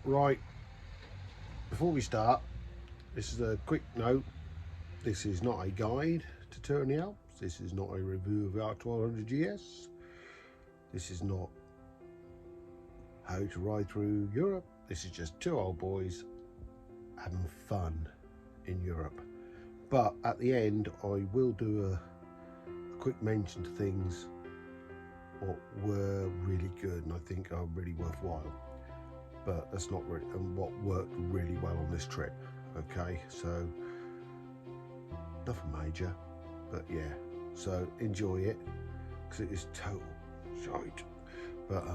Right, before we start, this is a quick note. This is not a guide to touring the Alps. This is not a review of our 1200 GS. This is not how to ride through Europe. This is just two old boys having fun in Europe. But at the end, I will do a quick mention to things what were really good and I think are really worthwhile. But that's not really, and what worked really well on this trip. Okay, so nothing major, but yeah, so enjoy it because it is total shite. But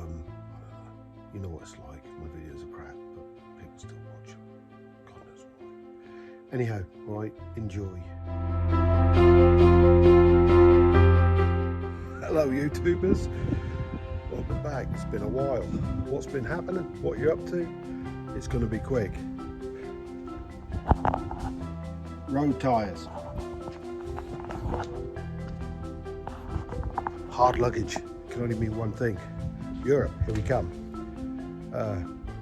you know what it's like. My videos are crap, but people still watch them. God knows why. Anyhow, right, enjoy. Hello, YouTubers. Welcome back. It's been a while. What's been happening? What you're up to? It's going to be quick. Road tyres. Hard luggage can only mean one thing. Europe, here we come.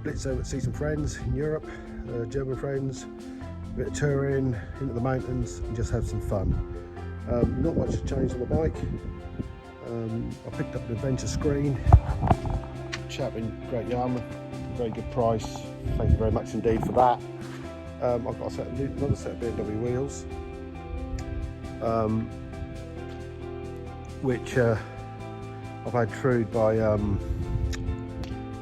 Blitz over to see some friends in Europe, German friends, a bit of touring, into the mountains and just have some fun. Not much has changed on the bike. I picked up an adventure screen, chap in Great Yarmouth, very good price, thank you very much indeed for that. I've got another set of BMW wheels, which I've had trued by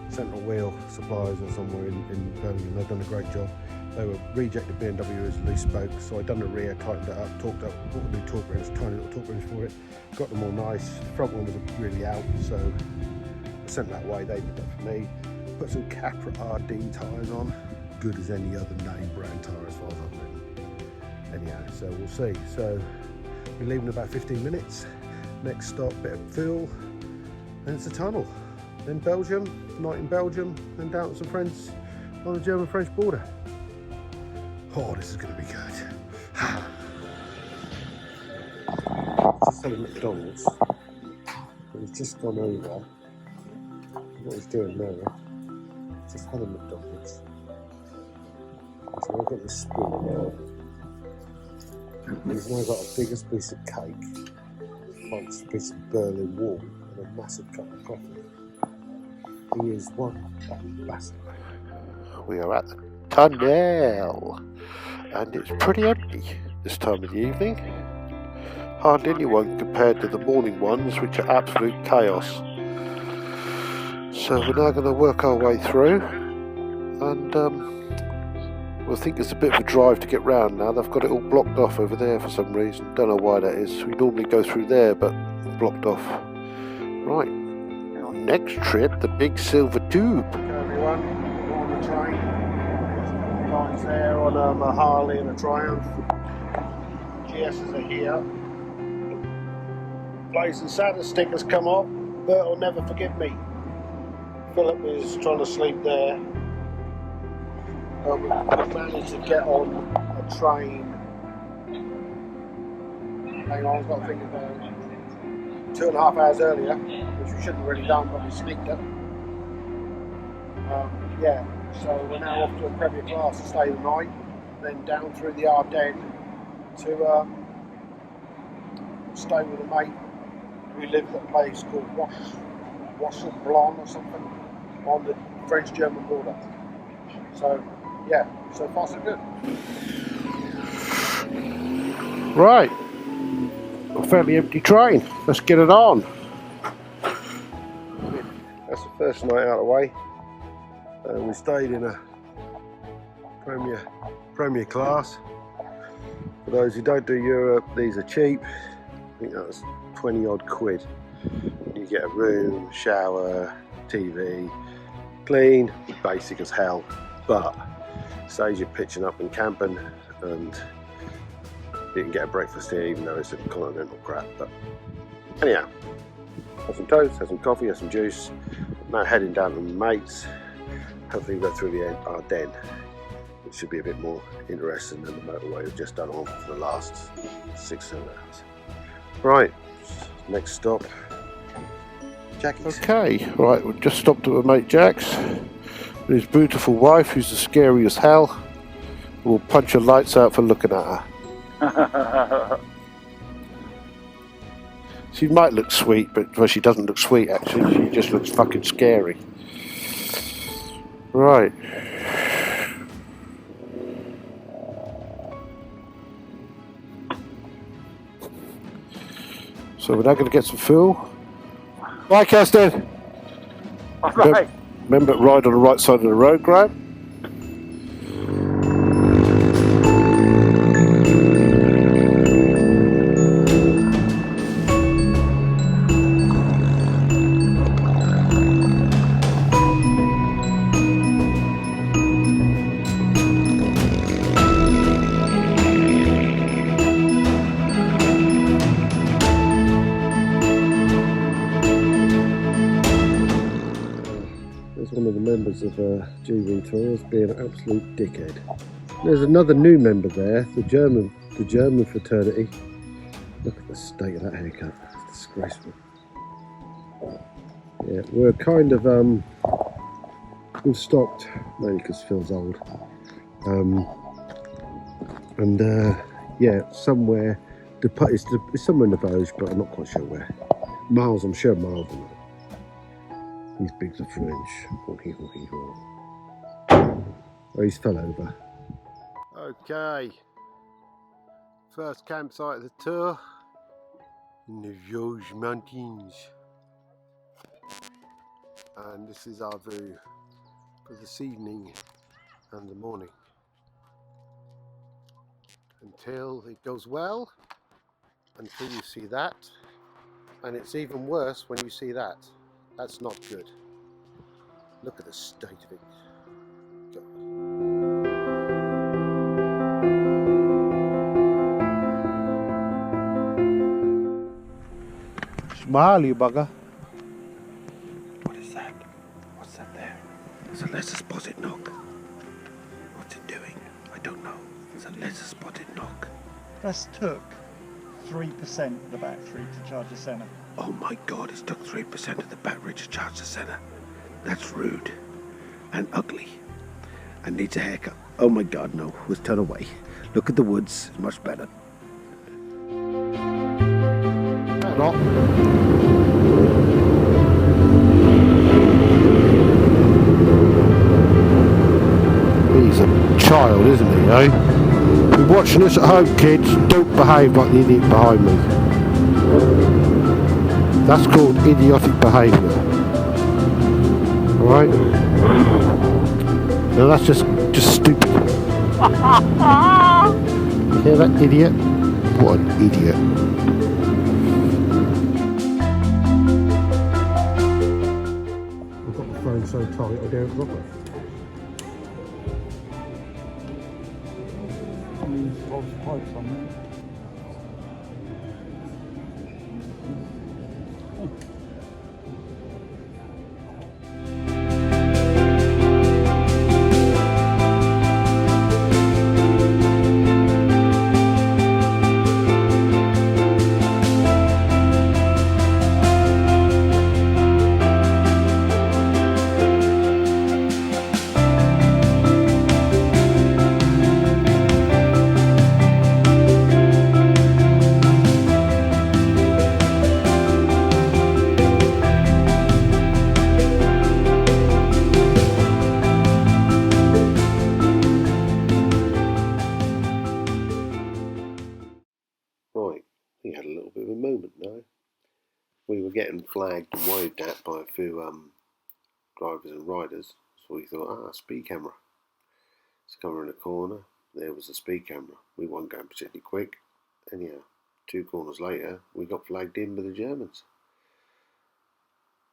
Central Wheel Suppliers or somewhere in Birmingham. They've done a great job. They were rejected BMW as loose spokes, so I done the rear, tightened it up, torqued up, bought a new torque wrench, tiny little torque wrench for it, got them all nice. The front one was really out, so I sent that away. They did that for me. Put some Capra RD tyres on, good as any other name brand tyre as far as I've written. Anyhow, so we'll see. So we're leaving in about 15 minutes. Next stop, bit of fuel, then it's a tunnel. Then Belgium, night in Belgium, then down to some friends on the German-French border. Oh, this is going to be good. Just had a McDonald's. He's just gone over. What he's doing now. Just had a McDonald's. So I've got this spoon now. He's now got a biggest piece of cake, a piece of Berlin Wall, and a massive cup of coffee. He is one bastard. We are at the tunnel, and it's pretty empty this time of the evening. Hardly anyone compared to the morning ones, which are absolute chaos. So we're now going to work our way through, and I think it's a bit of a drive to get round now. They've got it all blocked off over there for some reason. Don't know why that is. We normally go through there, but blocked off. Right, our next trip, the Big Silver Tube. Okay, everyone, we're on the train. Guys there on a Harley and a Triumph. GS's are here. Blazing Santa stickers come off. Bert will never forgive me. Philip is trying to sleep there. We managed to get on a train. Hang on, I've got to think about 2.5 hours earlier, which we shouldn't have really done, but we sneaked it. Yeah, so we're now off to a Premier class to stay the night, then down through the Ardennes to stay with a mate who lives at a place called Wasselblanc or something on the French-German border. So yeah, so far so good. Right, a fairly empty train. Let's get it on. That's the first night out of the way. We stayed in a Premier class. For those who don't do Europe, these are cheap. I think that was 20 odd quid. You get a room, shower, TV, clean, basic as hell, but saves you pitching up and camping, and you can get a breakfast here even though it's a continental crap. But anyhow, have some toast, have some coffee, have some juice. Now heading down to my mates. Hopefully we'll go through the Ardennes. It should be a bit more interesting than the motorway we've just done on for the last 6-7 hours. Right, next stop, Jackie's. Okay, right, we've just stopped at my mate Jack's. his beautiful wife, who's as scary as hell, will punch your lights out for looking at her. She might look sweet, but well, she doesn't look sweet actually. She just looks fucking scary. Right. So we're now going to get some fuel. Bye, Kirsten. All right. Remember, ride on the right side of the road, Graham. There's one of the members of GB Tours being an absolute dickhead. There's another new member there, the German fraternity. Look at the state of that haircut. It's disgraceful. Yeah, we're kind of we've stopped mainly because Phil's old. Yeah, somewhere. It's somewhere in the Vosges, but I'm not quite sure where. Miles, I'm sure Miles will know. He's big for French. Oh, he's fell over. Okay. First campsite of the tour in the Vosges Mountains. And this is our view for this evening and the morning. Until it goes well, until you see that. And it's even worse when you see that. That's not good. Look at the state of it. God. Smile, you bugger. What is that? What's that there? It's a lesser spotted knock. What's it doing? I don't know. It's a lesser spotted knock. That's took 3% of the battery to charge the centre. Oh my God, it's took 3% of the battery to charge the centre. That's rude and ugly and needs a haircut. Oh my God, no, let's turn away. Look at the woods, it's much better. He's a child, isn't he, eh? If you're watching this at home, kids, don't behave like the idiot behind me. That's called idiotic behaviour. Alright? No, that's just stupid. You hear that, idiot? What an idiot. I've got the phone so tight I don't drop it. Pipes on there. Right, we had a little bit of a moment now. We were getting flagged and waved at by a few drivers and riders, so we thought, speed camera. It's coming in a corner, there was a speed camera. We weren't going particularly quick. Anyhow, 2 corners later, we got flagged in with the Germans.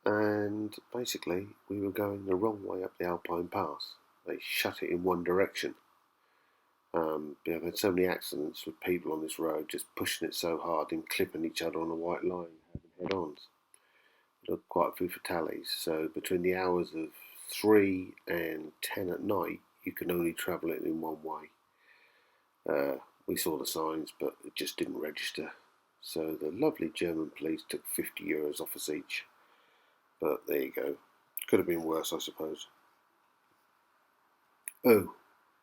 And basically, we were going the wrong way up the Alpine Pass. They shut it in one direction. I've had so many accidents with people on this road just pushing it so hard and clipping each other on a white line, having head-ons. There were quite a few fatalities. So between the hours of 3 and 10 at night, you can only travel it in one way. We saw the signs, but it just didn't register. So the lovely German police took €50 off us each. But there you go. Could have been worse, I suppose. Oh,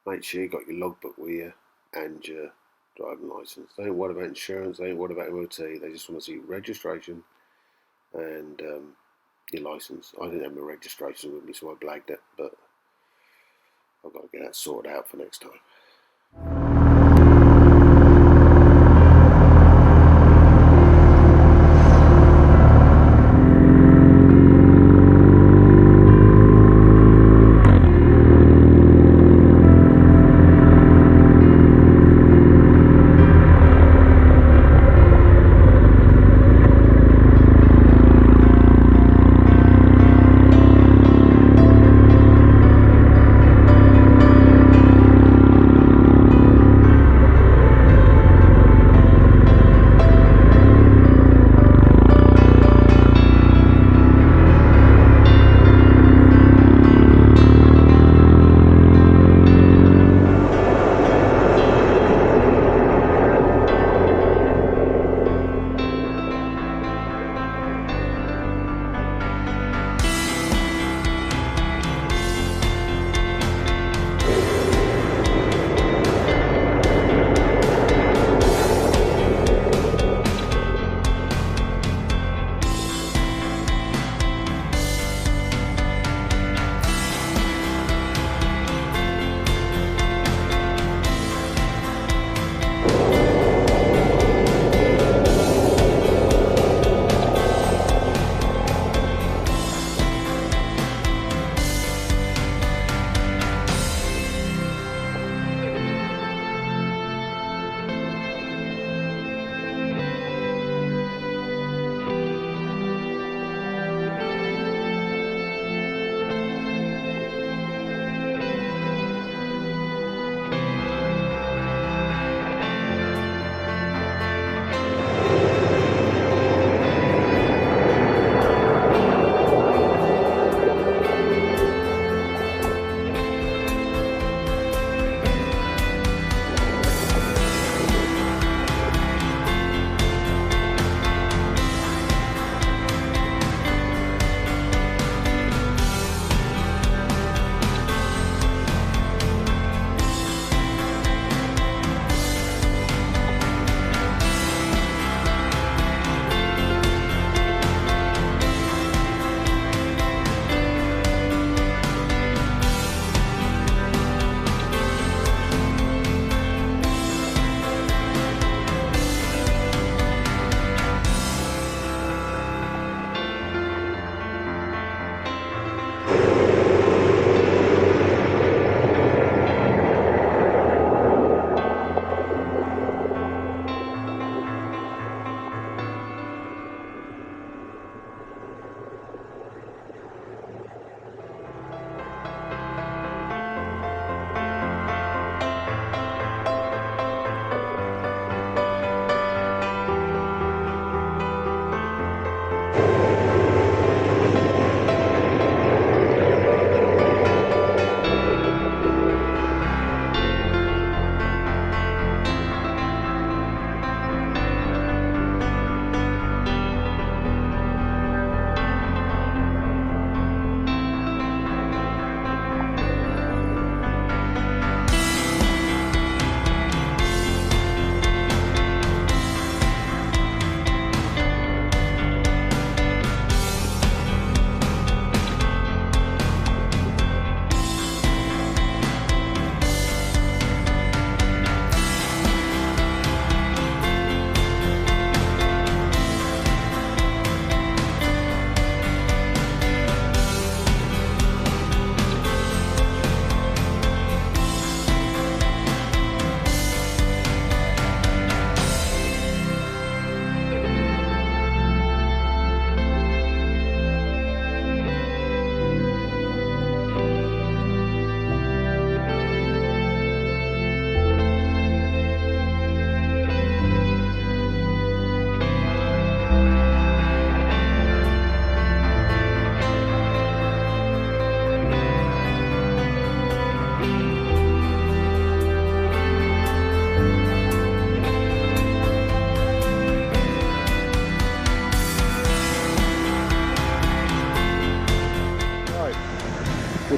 make sure you got your logbook with you and your driving licence. They ain't worried about insurance, they ain't worried about MOT, they just want to see registration and your licence. I didn't have my registration with me, so I blagged it, but I've got to get that sorted out for next time.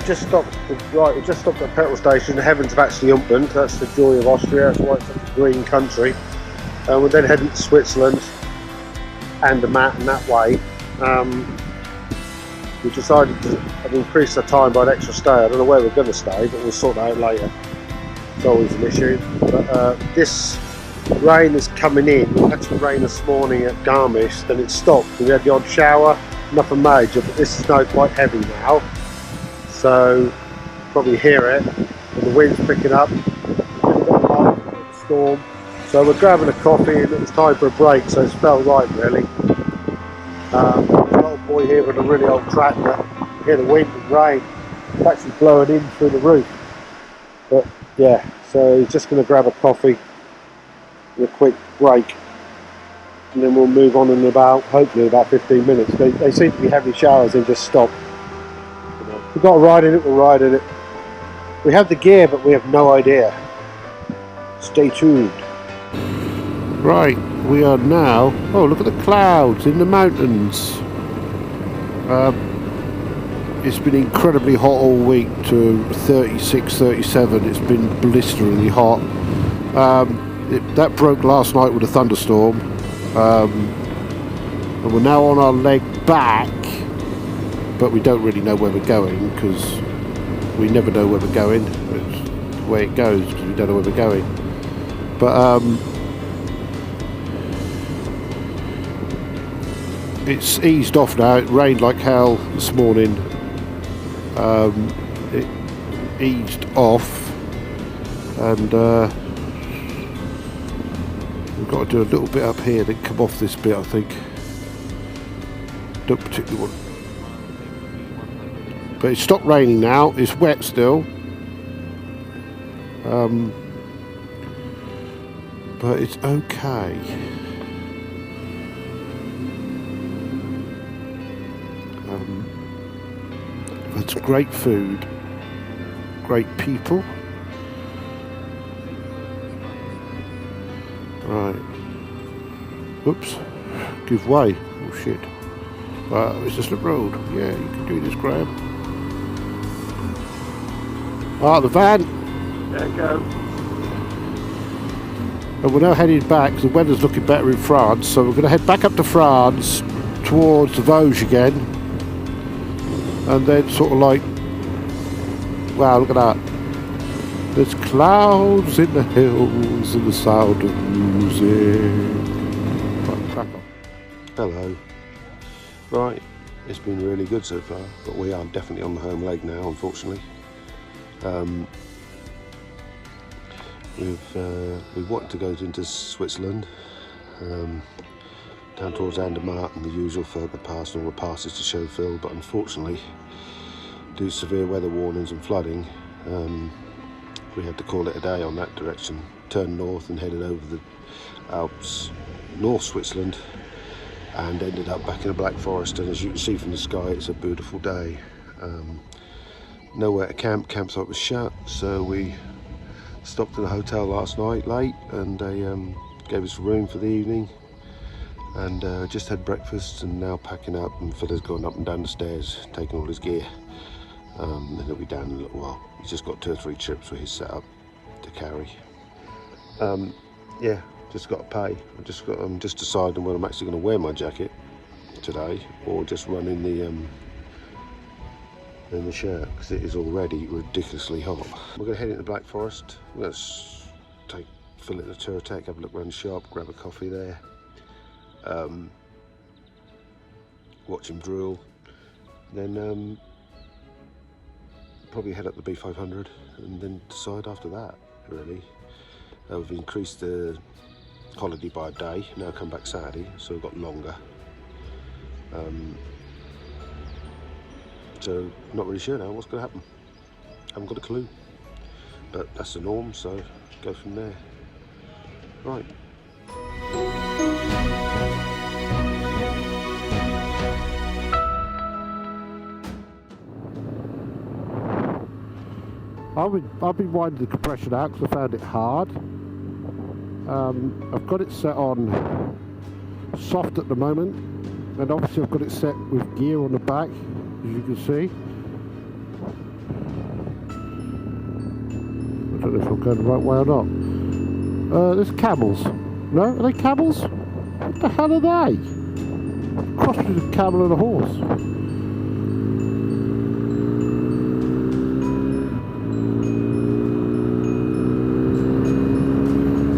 just stopped. Right, we've just stopped at the petrol station. The heavens have actually opened. That's the joy of Austria. That's why it's such a green country. We're then heading to Switzerland and the mat and that way. We decided to increase our time by an extra stay. I don't know where we're going to stay, but we'll sort that out later. It's always an issue. But this rain is coming in. We had some rain this morning at Garmisch, then it stopped. We had the odd shower, nothing major, but this is now quite heavy now. So probably hear it. And the wind's picking up. A storm. So we're grabbing a coffee and it was time for a break, so it's felt right really. There's an old boy here with a really old tractor. You hear the wind and rain. It's actually blowing in through the roof. But yeah, so he's just going to grab a coffee and a quick break. And then we'll move on in hopefully about 15 minutes. They seem to be heavy showers and just stop. You know, if we've got to ride in it, we'll ride in it. We have the gear, but we have no idea. Stay tuned. Right, we are now, oh look at the clouds in the mountains. It's been incredibly hot all week to 36, 37, it's been blisteringly hot. That broke last night with a thunderstorm. And we're now on our leg back, but we don't really know where we're going because we never know where we're going. It's the way it goes because we don't know where we're going. But it's eased off now. It rained like hell this morning. It eased off, and we've got to do a little bit up here, then come off this bit. I think. Don't particularly want. But it's stopped raining now. It's wet still. But it's okay. It's great food, great people. Right. Oops. Give way. Oh shit. It's just a road. Yeah, you can do this, Graham. The van. There you go. And we're now heading back. The weather's looking better in France, so we're going to head back up to France towards the Vosges again. And then sort of like, wow, look at that. There's clouds in the hills and the sound of music. Right, crack on. Hello. Right, it's been really good so far, but we are definitely on the home leg now, unfortunately. We've wanted to go into Switzerland, down towards Andermatt and the usual further past and all the passes to Schofield, but unfortunately, due to severe weather warnings and flooding, we had to call it a day on that direction. Turned north and headed over the Alps, North Switzerland, and ended up back in the Black Forest. And as you can see from the sky, it's a beautiful day. Nowhere to camp. Campsite was shut, so we stopped in a hotel last night late, and they gave us a room for the evening. And just had breakfast and now packing up, and Phil's going up and down the stairs taking all his gear, and he'll be down in a little while. He's just got 2 or 3 trips with his setup to carry. Yeah, just got to pay. I'm just deciding whether I'm actually going to wear my jacket today or just run in the shirt, because it is already ridiculously hot. We're going to head into Black Forest. Let's take Phil at the tour tech, have a look around the shop, grab a coffee there. Watch him drill, then probably head up the B500 and then decide after that, really. We've increased the holiday by a day, now come back Saturday, so we've got longer. So not really sure now what's going to happen. Haven't got a clue, but that's the norm, so go from there. Right. I've been winding the compression out because I found it hard. I've got it set on soft at the moment, and obviously I've got it set with gear on the back, as you can see. don't know if I'm going the right way or not. There's camels. No? Are they camels? What the hell are they? Cross between a camel and a horse.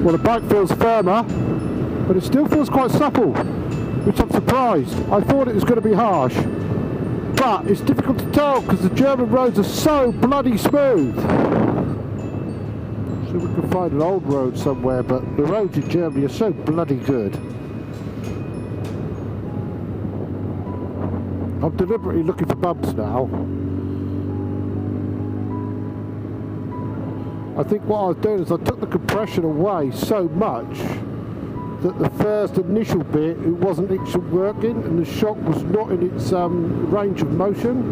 Well, the bike feels firmer, but it still feels quite supple, which I'm surprised. I thought it was going to be harsh, but it's difficult to tell because the German roads are so bloody smooth. So we can find an old road somewhere, but the roads in Germany are so bloody good. I'm deliberately looking for bumps now. I think what I was doing is I took the compression away so much that the first initial bit, it wasn't actually working and the shock was not in its range of motion.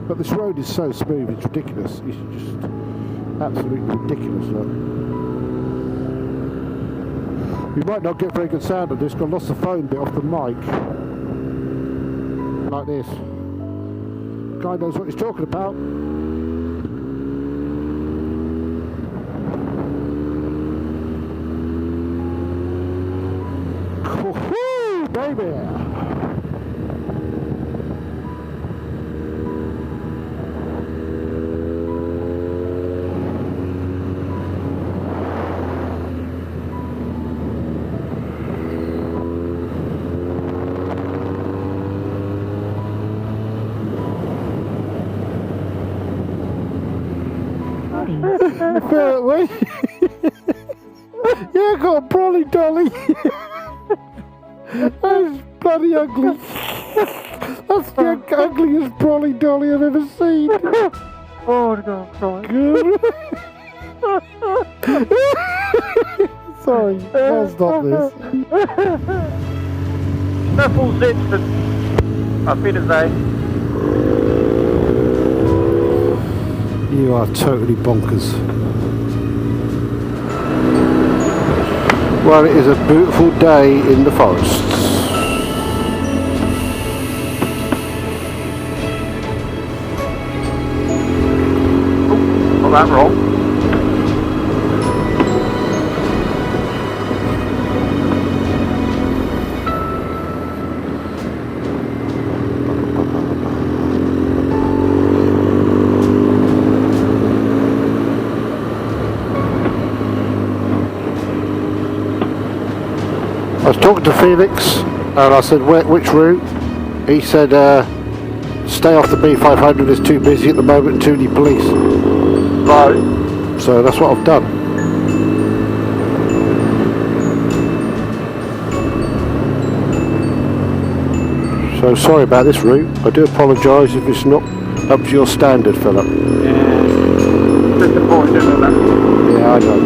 But this road is so smooth, it's ridiculous. It's just absolutely ridiculous, look. You might not get very good sound on this because I lost the phone bit off the mic. Like this. Guy knows what he's talking about. Woohoo, baby! Wait. Yeah, I got a brolly dolly. That's bloody ugly. That's the ugliest brolly dolly I've ever seen. Oh, no, sorry. Sorry, I'll stop this. Snuffle zips and I've been to say. You are totally bonkers. Well, it is a beautiful day in the forests. Oh, got that wrong. I was talking to Felix and I said, which route? He said, stay off the B500, it's too busy at the moment and too many police. Right. So that's what I've done. So sorry about this route. I do apologise if it's not up to your standard, Philip. Yeah. Disappointed with that. Yeah, I know.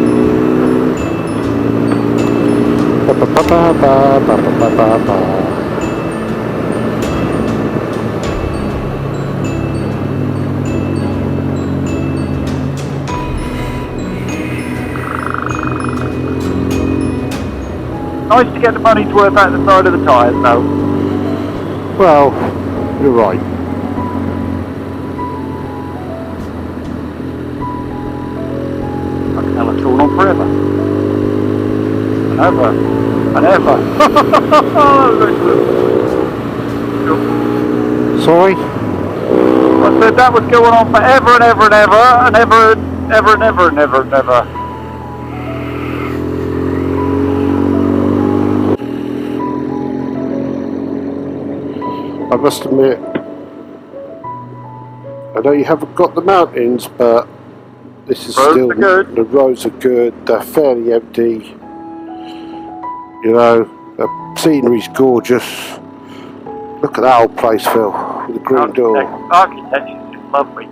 Nice to get the money's worth out the side of the tyres, though. Well, you're right. I can tell it's all on forever. And ever. And ever. Sorry? I said that was going on forever and ever and ever and ever and ever and ever and ever and ever. I must admit, I know you haven't got the mountains, but this is still, the roads are good, they're fairly empty, you know, the scenery's gorgeous. Look at that old place, Phil, with the green door. Architecture's just lovely.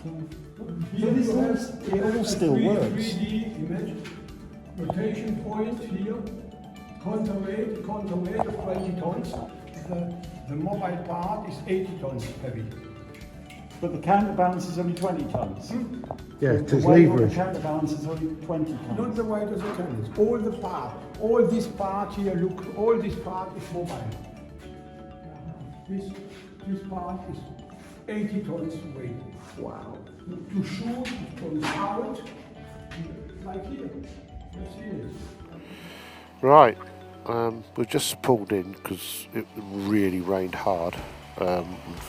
So it all still works. 3D image, rotation point here, counterweight of 20 tons. The mobile part is 80 tons heavy. But the counterbalance is only 20 tons. Yeah, The there's weight of the leverage. counterbalance is only 20 Not tons. the weight of the cannons, all the part. All this part here, look, all this part is mobile. This part is 80 tons weight. Wow. To shoot from out, like here. Let's see it. Right, we've just pulled in because it really rained hard.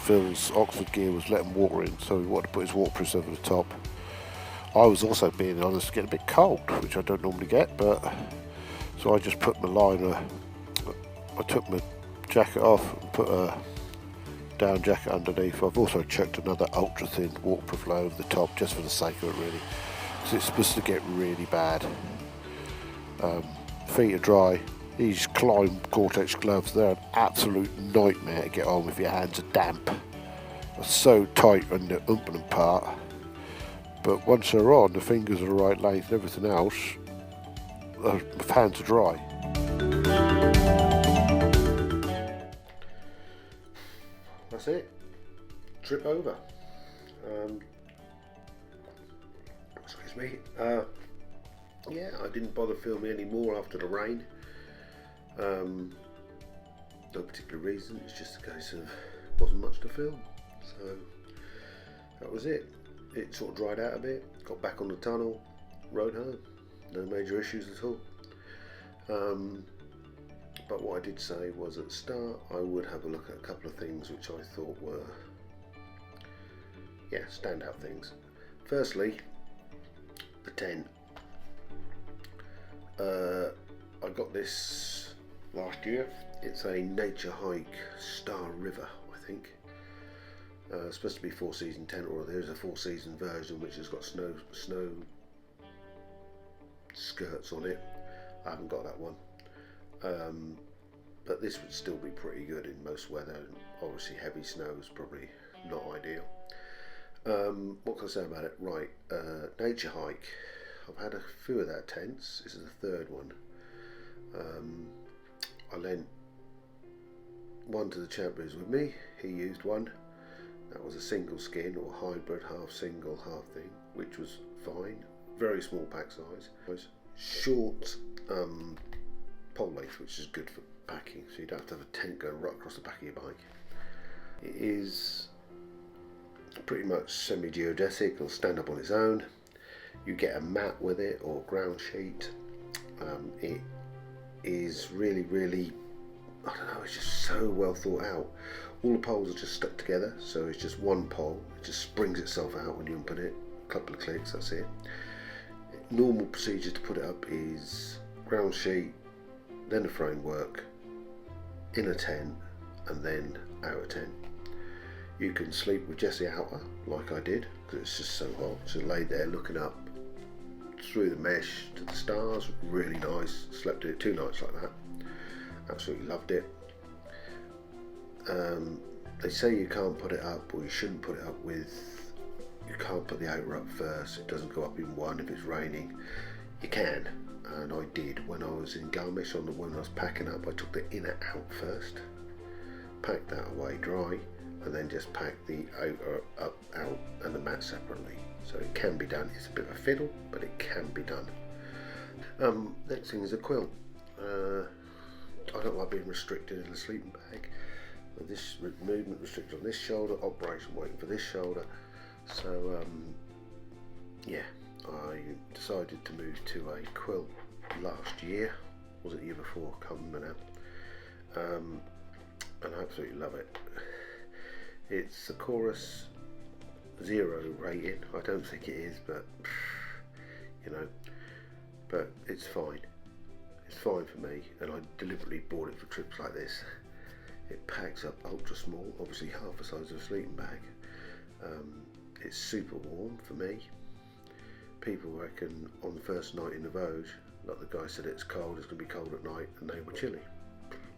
Phil's Oxford gear was letting water in, so he wanted to put his waterproofs over the top. I was also, being honest, getting a bit cold, which I don't normally get, but so I just put my liner, I took my jacket off and put a down jacket underneath. I've also chucked another ultra thin waterproof layer over the top just for the sake of it, really, because it's supposed to get really bad. Feet are dry. These Climb Gore-Tex gloves, they're an absolute nightmare to get on if your hands are damp. They're so tight on the opening part, but once they're on, the fingers are the right length and everything else, my hands are dry. That's it. Trip over. Excuse me. Yeah, I didn't bother filming any more after the rain. No particular reason, it's just a case of wasn't much to film, so that was it. It sort of dried out a bit, got back on the tunnel, rode home, no major issues at all. But what I did say was at the start I would have a look at a couple of things which I thought were, yeah, standout things. Firstly, the tent. I got this last year. It's a nature hike Star River, I think. It's supposed to be 4-season tent, or there's a 4-season version which has got snow skirts on it. I haven't got that one. But this would still be pretty good in most weather. Obviously heavy snow is probably not ideal. What can I say about it? Right, nature hike. I've had a few of their tents. This is the third one. I lent one to the chap who was with me. He used one. That was a single skin or hybrid, half single, half thing, which was fine. Very small pack size. Short pole length, which is good for packing, so you don't have to have a tent going right across the back of your bike. It is pretty much semi-geodesic. It'll stand up on its own. You get a mat with it or ground sheet. It is really, I don't know, it's just so well thought out. All the poles are just stuck together, so it's just one pole. It just springs itself out when you open it. A couple of clicks, that's it. Normal procedure to put it up is ground sheet, then the framework, in a tent, and then out of tent. You can sleep with just the outer, like I did, because it's just so hot. So lay there looking up through the mesh to the stars, really nice. Slept in it 2 nights like that. Absolutely loved it. They say you can't put it up, or you shouldn't put it up with, you can't put the outer up first. It doesn't go up in one if it's raining. You can, and I did when I was in Garmisch. When I was packing up, I took the inner out first, packed that away dry, and then just packed the outer up, out, and the mat separately. So it can be done. It's a bit of a fiddle, but it can be done. Next thing is a quilt. I don't like being restricted in a sleeping bag. This movement restricted on this shoulder, operation waiting for this shoulder. So yeah, I decided to move to a quilt last year. Was it the year before? Can't remember now. And I absolutely love it. It's a Chorus 0 rating. I don't think it is, but you know, but it's fine. It's fine for me, and I deliberately bought it for trips like this. It packs up ultra small, obviously half the size of a sleeping bag. It's super warm for me. People reckon on the first night in the Vosges, like the guy said, it's cold, it's going to be cold at night, and they were chilly.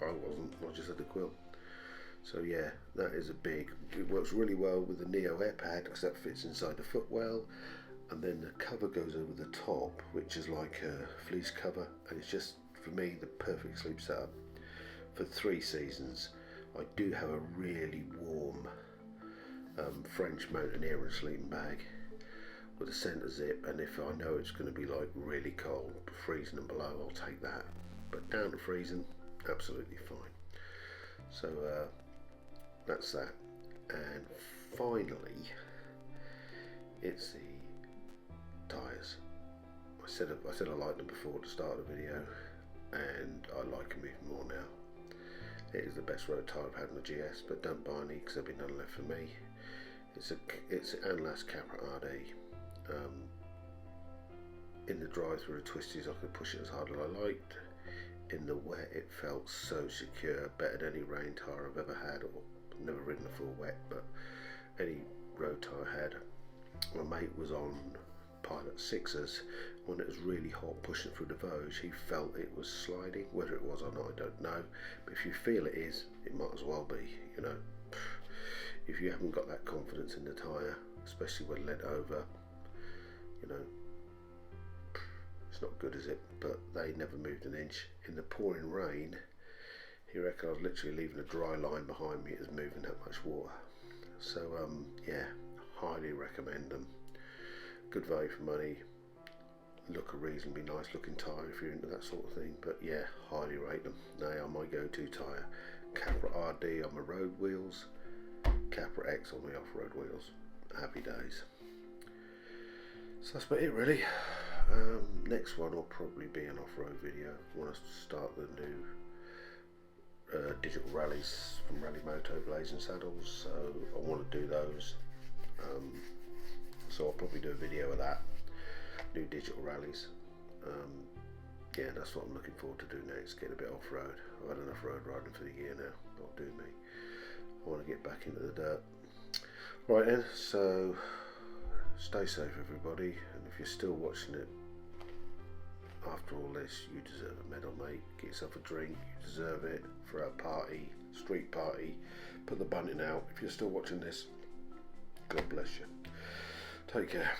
I wasn't, I just had the quilt. So yeah, that is a big, it works really well with the Neo air pad because that fits inside the footwell, and then the cover goes over the top, which is like a fleece cover, and it's just, for me, the perfect sleep setup for 3 seasons. I do have a really warm French mountaineering sleeping bag with a centre zip, and if I know it's going to be like really cold, freezing and below, I'll take that, but down to freezing, absolutely fine. So that's that. And finally, it's the tyres. I said I liked them before to start the video, and I like them even more now. It is the best road tyre I've had in the GS, but don't buy any because there'll be none left for me. It's Anlas Capra RD. In the drive through the twisties, I could push it as hard as I liked. In the wet, it felt so secure, better than any rain tyre I've ever had, or never ridden a full wet, but any road tyre I had. My mate was on Pilot 6s when it was really hot pushing through the Vosges. He felt it was sliding, whether it was or not I don't know, but if you feel it is, it might as well be, you know. If you haven't got that confidence in the tyre, especially when led over, you know, it's not good, is it? But they never moved an inch. In the pouring rain, he reckoned I was literally leaving a dry line behind me. It was moving that much water. So yeah, highly recommend them. Good value for money. Look a reasonably nice looking tyre if you're into that sort of thing. But yeah, highly rate them. They are my go-to tyre. Capra RD on my road wheels, Capra X on my off-road wheels. Happy days. So that's about it really. Next one will probably be an off-road video. I want to start the new digital rallies from Rally Moto Blazing Saddles, so I want to do those. So I'll probably do a video of that, new digital rallies. Yeah, that's what I'm looking forward to do next, get a bit off-road. I've had enough road riding for the year now, that'll do me. I want to get back into the dirt. Right then, so stay safe everybody, and if you're still watching it after all this, you deserve a medal, mate. Get yourself a drink, you deserve it. For a party, street party, put the bunting out. If you're still watching this, God bless you. Take care.